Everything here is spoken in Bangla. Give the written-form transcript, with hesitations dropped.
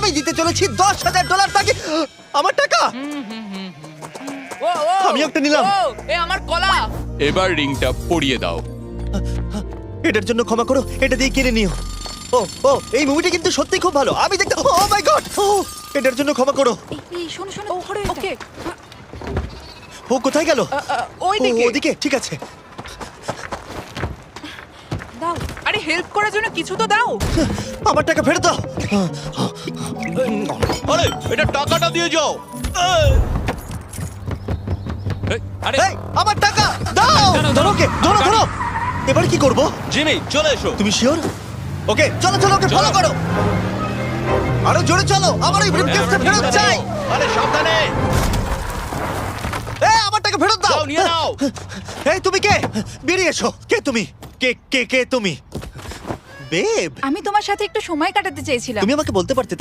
আমি দিতে চলেছি $10,000 তাকে। আমার টাকা ও ও আমি একটা নিলাম। ও, এ আমার কলা। এবার রিংটা পরিয়ে দাও। এটার জন্য ক্ষমা করো, এটা দিয়ে কিনে নিও। ও ও এই মুভিটা কিন্তু সত্যি খুব ভালো, আমি দেখতে। ও মাই গড, ও এটার জন্য ক্ষমা করো। এই শোনো শোনো ধরো ওকে ও কোথায় গেল? ওই ও, দিকে। ওদিকে, ঠিক আছে। দাও। আরে হেল্প করার জন্য কিছু তো দাও। আমার টাকা ফেরত দাও। আরে এটা টাকাটা দিয়ে যাও। আরে এই, আমার টাকা দাও। দাঁড়াও, ধরো ওকে, ধরো ধরো। এবার কি করব? জিমি চলে এসো। তুমি শিওর? ওকে চলো চলো, ওকে ফলো করো। আরো জোরে চলো, আমার ওই ব্রিফকেসটা ফেরত চাই। আরে সাবধানে এই আমার টাকা ফেরত দাও। যাও নিয়ে নাও। এই তুমি কে? বেরিয়ে এসো। কে তুমি? কে কে কে তুমি? বেব, আমি তোমার সাথে একটু সময় কাটাতে চেয়েছিলাম। তুমি আমাকে বলতে পারতে